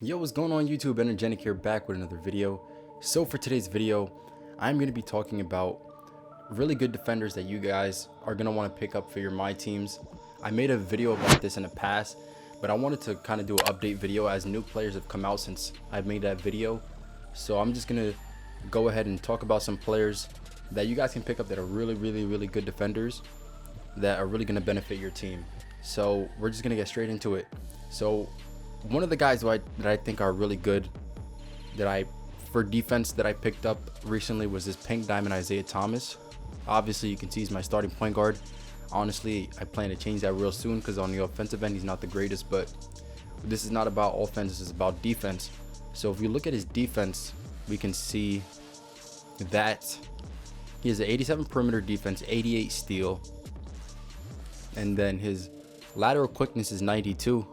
Yo, what's going on YouTube? Energetic here, back with another video. So for today's video, I'm going to be talking about really good defenders that you guys are going to want to pick up for your My Teams. I made a video about this in the past, but I wanted to kind of do an update video as new players have come out since I made that video. So I'm just going to go ahead and talk about some players that you guys can pick up that are really good defenders that are really going to benefit your team. So we're just going to get straight into it. So one of the guys that I think are really good for defense that I picked up recently was this pink diamond Isaiah Thomas. Obviously you can see he's my starting point guard. Honestly, I plan to change that real soon because on the offensive end he's not the greatest, but this is not about offense, this is about defense. So if we look at his defense, we can see that he has an 87 perimeter defense, 88 steal, and then his lateral quickness is 92.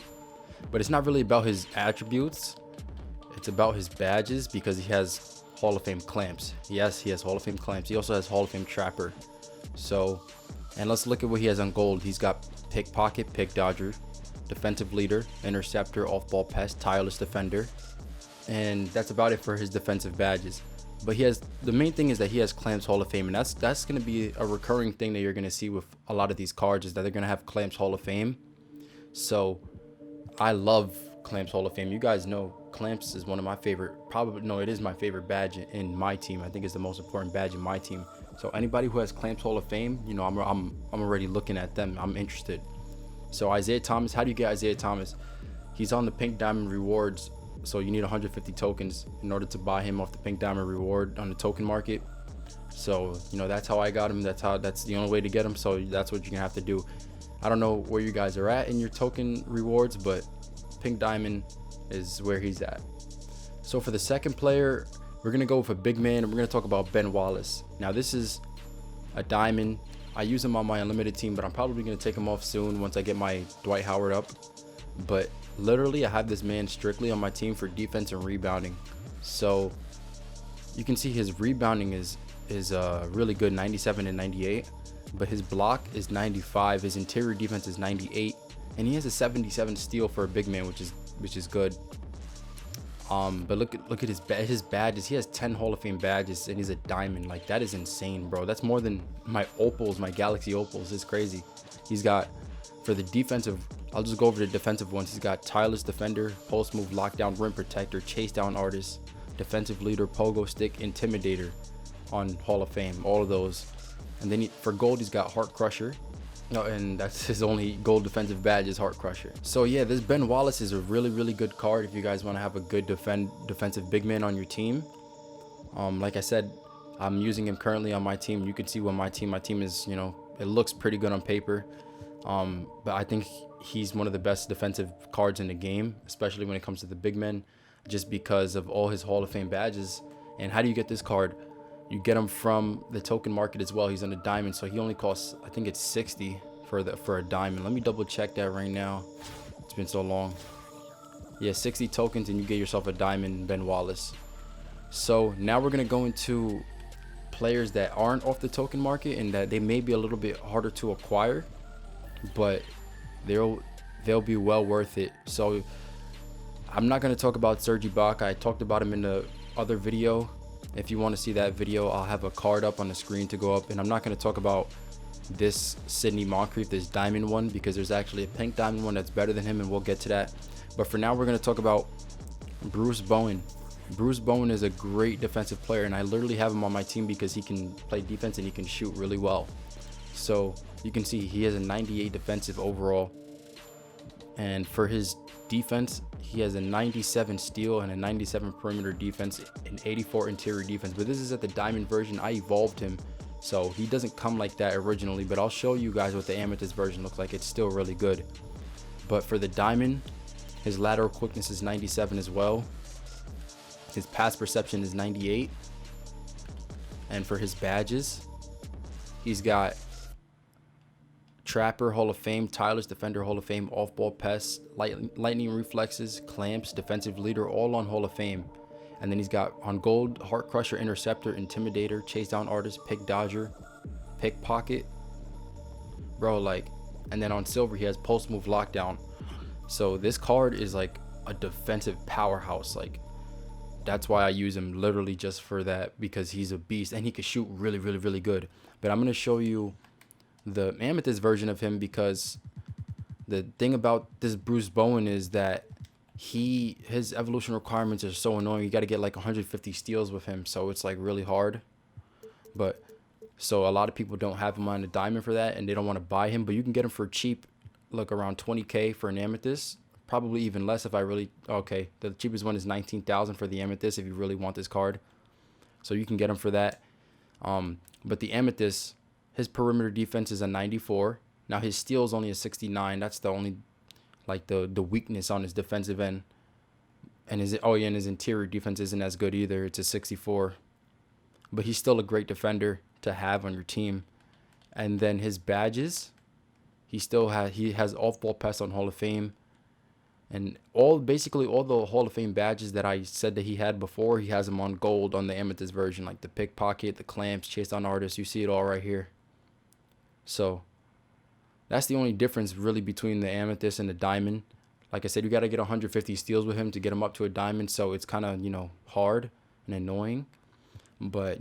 But it's not really about his attributes, it's about his badges, because he has Hall of Fame clamps. Yes, he has Hall of Fame clamps. He also has Hall of Fame trapper. So, and let's look at what he has on gold. He's got pickpocket, pick dodger, defensive leader, interceptor, off ball pest, tireless defender, and that's about it for his defensive badges. But he has, the main thing is that he has clamps Hall of Fame, and that's going to be a recurring thing that you're going to see with a lot of these cards, is that they're going to have clamps Hall of Fame. So I love Clamps Hall of Fame. You guys know Clamps is one of my favorite, it is my favorite badge in my team. I think it's the most important badge in my team. So anybody who has Clamps Hall of Fame, you know, I'm already looking at them. I'm interested. So Isaiah Thomas, how do you get Isaiah Thomas? He's on the Pink Diamond rewards, so you need 150 tokens in order to buy him off the Pink Diamond reward on the token market. So, you know, that's how I got him. That's the only way to get him. So that's what you're gonna have to do. I don't know where you guys are at in your token rewards, but Pink Diamond is where he's at. So for the second player, we're going to go with a big man, and we're going to talk about Ben Wallace. Now this is a diamond. I use him on my unlimited team, but I'm probably going to take him off soon once I get my Dwight Howard up. But literally I have this man strictly on my team for defense and rebounding. So you can see his rebounding is really good, 97 and 98. But his block is 95, his interior defense is 98, and he has a 77 steal for a big man, which is good. But look at his badges. He has 10 Hall of Fame badges, and he's a diamond. Like, that is insane, bro. That's more than my opals, my Galaxy opals. It's crazy. He's got, for the defensive, I'll just go over the defensive ones. He's got tireless defender, post move, lockdown, rim protector, chase down artist, defensive leader, pogo stick, intimidator on Hall of Fame. All of those. And then for gold, he's got Heart Crusher. No, and that's his only gold defensive badge, is Heart Crusher. So yeah, this Ben Wallace is a really good card if you guys want to have a good defensive big man on your team. Like I said, I'm using him currently on my team. You can see what my team is, you know, it looks pretty good on paper. But I think he's one of the best defensive cards in the game, especially when it comes to the big men, just because of all his Hall of Fame badges. And how do you get this card? You get him from the token market as well. He's on a diamond, so he only costs, I think it's 60 for a diamond. Let me double check that right now. It's been so long. Yeah, 60 tokens and you get yourself a diamond Ben Wallace. So now we're gonna go into players that aren't off the token market and that they may be a little bit harder to acquire, but they'll be well worth it. So I'm not gonna talk about Serge Ibaka. I talked about him in the other video. If you want to see that video, I'll have a card up on the screen to go up. And I'm not going to talk about this Sidney Moncrief, this diamond one, because there's actually a pink diamond one that's better than him, and we'll get to that. But for now, we're going to talk about Bruce Bowen. Bruce Bowen is a great defensive player, and I literally have him on my team because he can play defense and he can shoot really well. So you can see he has a 98 defensive overall, and for his defense, he has a 97 steal and a 97 perimeter defense and 84 interior defense. But this is at the diamond version. I evolved him, so he doesn't come like that originally, but I'll show you guys what the amethyst version looks like. It's still really good. But for the diamond, his lateral quickness is 97 as well. His pass perception is 98. And for his badges, he's got Trapper Hall of Fame, tireless defender Hall of Fame, off-ball pest, lightning reflexes, clamps, defensive leader, all on Hall of Fame. And then he's got on gold, Heart Crusher, interceptor, intimidator, chase down artist, pick dodger, pickpocket, bro. Like, and then on silver he has post move, lockdown. So this card is like a defensive powerhouse. Like, that's why I use him literally just for that, because he's a beast and he can shoot really, really, really good. But I'm going to show you the Amethyst version of him, because the thing about this Bruce Bowen is that his evolution requirements are so annoying. You got to get like 150 steals with him, so it's like really hard. But so a lot of people don't have him on a diamond for that, and they don't want to buy him, but you can get him for cheap, like around 20k for an Amethyst. Probably even less if I really, okay, the cheapest one is 19,000 for the Amethyst if you really want this card. So you can get him for that. But the Amethyst, his perimeter defense is a 94. Now his steal is only a 69. That's the only, like, the weakness on his defensive end. And his interior defense isn't as good either. It's a 64. But he's still a great defender to have on your team. And then his badges, he has off-ball pass on Hall of Fame. And basically all the Hall of Fame badges that I said that he had before, he has them on gold on the Amethyst version, like the pickpocket, the clamps, chase down artist. You see it all right here. So that's the only difference really between the Amethyst and the diamond. Like I said, you got to get 150 steals with him to get him up to a diamond. So it's kind of, hard and annoying. But,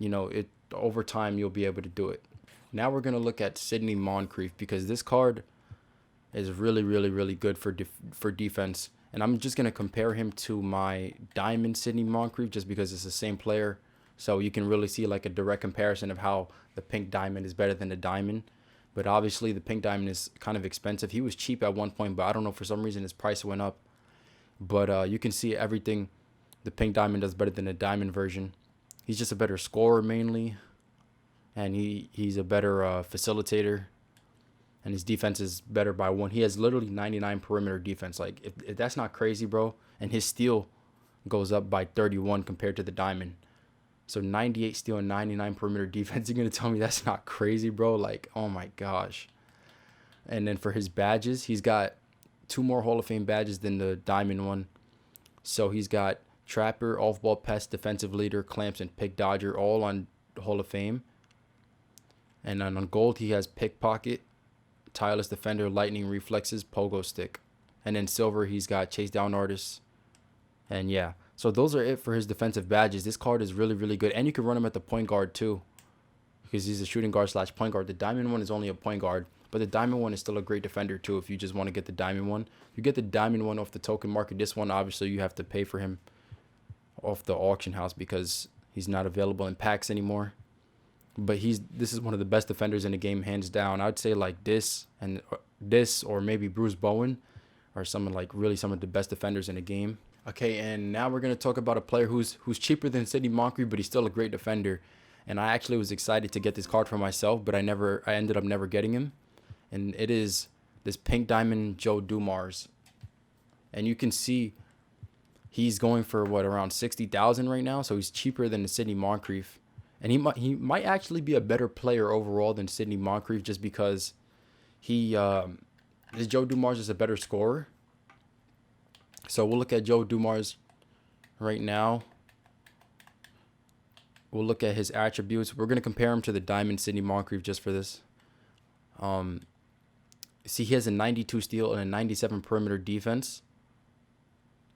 over time, you'll be able to do it. Now we're going to look at Sidney Moncrief, because this card is really, really, really good for defense. And I'm just going to compare him to my diamond Sidney Moncrief just because it's the same player. So you can really see like a direct comparison of how the pink diamond is better than the diamond. But obviously the pink diamond is kind of expensive. He was cheap at one point, but I don't know, for some reason his price went up. But you can see everything the pink diamond does better than the diamond version. He's just a better scorer mainly. And he's a better facilitator. And his defense is better by one. He has literally 99 perimeter defense. Like, if that's not crazy, bro. And his steal goes up by 31 compared to the diamond. So 98 steal and 99 perimeter defense. You're going to tell me that's not crazy, bro? Like, oh my gosh. And then for his badges, he's got 2 more Hall of Fame badges than the diamond one. So he's got Trapper, Off-Ball Pest, Defensive Leader, Clamps, and Pick Dodger, all on Hall of Fame. And then on gold, he has Pickpocket, Tireless Defender, Lightning Reflexes, Pogo Stick. And then silver, he's got Chase Down Artist. And yeah, so those are it for his defensive badges. This card is really, really good. And you can run him at the point guard too, because he's a shooting guard / point guard. The diamond one is only a point guard, but the diamond one is still a great defender too if you just want to get the diamond one. You get the diamond one off the token market. This one, obviously, you have to pay for him off the auction house because he's not available in packs anymore. But this is one of the best defenders in the game, hands down. I'd say like this or maybe Bruce Bowen are some of the best defenders in the game. Okay, and now we're gonna talk about a player who's cheaper than Sidney Moncrief, but he's still a great defender. And I actually was excited to get this card for myself, but I ended up never getting him. And it is this pink diamond Joe Dumars. And you can see he's going for around 60,000 right now, so he's cheaper than the Sidney Moncrief. And he might actually be a better player overall than Sidney Moncrief, just because his Joe Dumars is a better scorer. So we'll look at Joe Dumars right now. We'll look at his attributes. We're going to compare him to the diamond Sidney Moncrief just for this. See, he has a 92 steal and a 97 perimeter defense.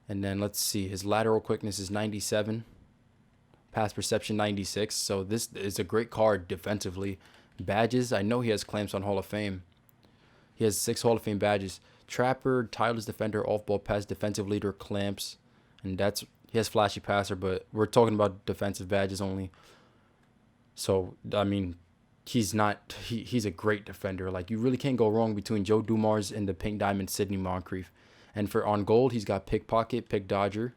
And then let's see, his lateral quickness is 97. Pass perception 96. So this is a great card defensively. Badges, I know he has clamps on Hall of Fame. He has 6 Hall of Fame badges. Trapper, Tireless Defender, Off-Ball Pass, Defensive Leader, Clamps. And he has Flashy Passer, but we're talking about defensive badges only. So, I mean, he's a great defender. Like, you really can't go wrong between Joe Dumars and the pink diamond Sidney Moncrief. And for on gold, he's got Pickpocket, Pick Dodger,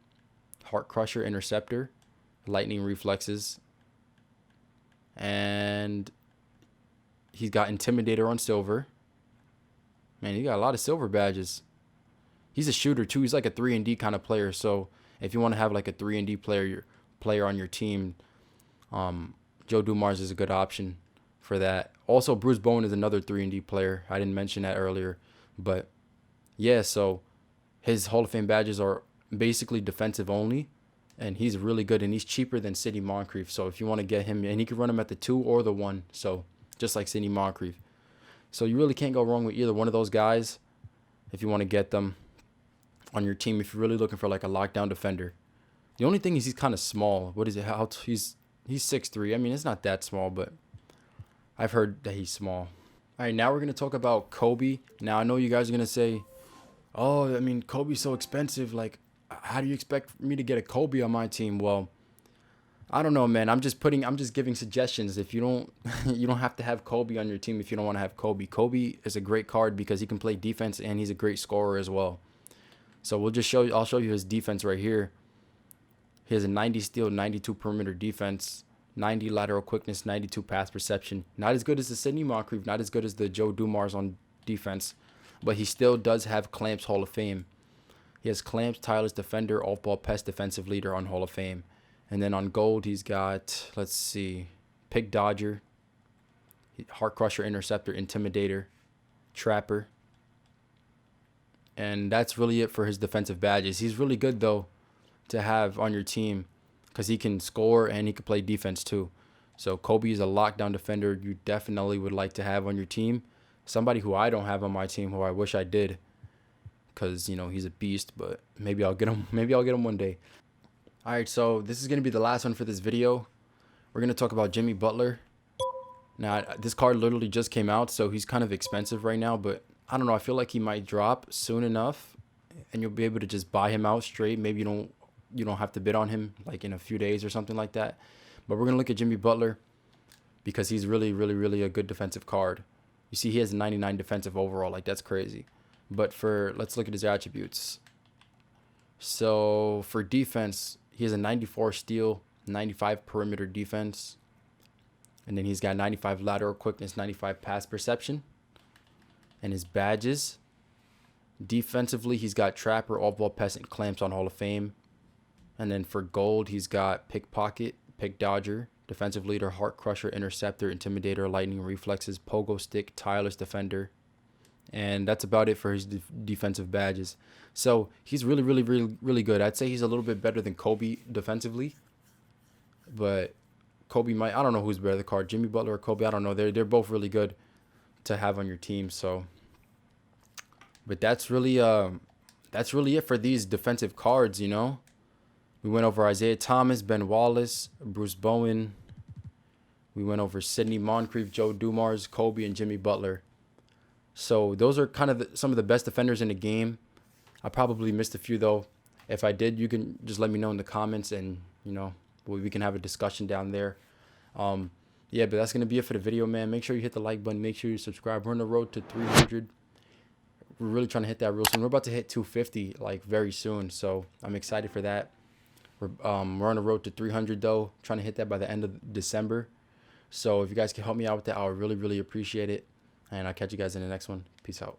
Heart Crusher, Interceptor, Lightning Reflexes, and he's got Intimidator on silver. Man, he got a lot of silver badges. He's a shooter too. He's like a 3-and-D kind of player. So if you want to have like a 3-and-D player on your team, Joe Dumars is a good option for that. Also, Bruce Bowen is another 3-and-D player. I didn't mention that earlier, but yeah. So his Hall of Fame badges are basically defensive only. And he's really good, and he's cheaper than Sidney Moncrief. So if you want to get him, and he can run him at the 2 or the 1, so just like Sidney Moncrief. So you really can't go wrong with either one of those guys if you want to get them. on your team if you're really looking for like a lockdown defender. The only thing is he's kind of small. What is it? He's 6'3". I mean, it's not that small, but I've heard that he's small. All right, now we're gonna talk about Kobe. Now I know you guys are gonna say, "Oh, I mean, Kobe's so expensive. Like, how do you expect me to get a Kobe on my team?" Well, I don't know, man. I'm just giving suggestions. If you don't, you don't have to have Kobe on your team if you don't want to have Kobe. Kobe is a great card because he can play defense and he's a great scorer as well. So I'll show you his defense right here. He has a 90 steal, 92 perimeter defense, 90 lateral quickness, 92 pass perception. Not as good as the Sidney Moncrief, not as good as the Joe Dumars on defense, but he still does have Clamps Hall of Fame. He has Clamps, tireless defender, off-ball pest, defensive leader on Hall of Fame. And then on gold, he's got, let's see, Pick Dodger, Heart Crusher, Interceptor, Intimidator, Trapper. And that's really it for his defensive badges. He's really good, though, to have on your team because he can score and he can play defense, too. So Kobe is a lockdown defender you definitely would like to have on your team. Somebody who I don't have on my team who I wish I did because, you know, he's a beast, but maybe I'll get him. Maybe I'll get him one day. All right, so this is going to be the last one for this video. We're going to talk about Jimmy Butler. Now, this card literally just came out, so he's kind of expensive right now, but I don't know. I feel like he might drop soon enough, and you'll be able to just buy him out straight. Maybe you don't have to bid on him like in a few days or something like that. But we're going to look at Jimmy Butler because he's really, really, really a good defensive card. You see, he has a 99 defensive overall. Like, that's crazy. But let's look at his attributes. So for defense, he has a 94 steal, 95 perimeter defense. And then he's got 95 lateral quickness, 95 pass perception. And his badges. Defensively, he's got Trapper, All-Ball Pest, and Clamps on Hall of Fame. And then for gold, he's got Pickpocket, Pick Dodger, Defensive Leader, Heart Crusher, Interceptor, Intimidator, Lightning Reflexes, Pogo Stick, Tireless Defender. And that's about it for his defensive badges. So he's really, really, really, really good. I'd say he's a little bit better than Kobe defensively. But Kobe might, I don't know who's better the card, Jimmy Butler or Kobe. I don't know. They're both really good to have on your team. So, but that's really it for these defensive cards, you know. We went over Isaiah Thomas, Ben Wallace, Bruce Bowen. We went over Sidney Moncrief, Joe Dumars, Kobe, and Jimmy Butler. So those are kind of some of the best defenders in the game. I probably missed a few, though. If I did, you can just let me know in the comments, and, you know, we can have a discussion down there. Yeah, but that's going to be it for the video, man. Make sure you hit the like button. Make sure you subscribe. We're on the road to 300. We're really trying to hit that real soon. We're about to hit 250, like, very soon. So I'm excited for that. We're on the road to 300, though. Trying to hit that by the end of December. So if you guys can help me out with that, I would really, really appreciate it. And I'll catch you guys in the next one. Peace out.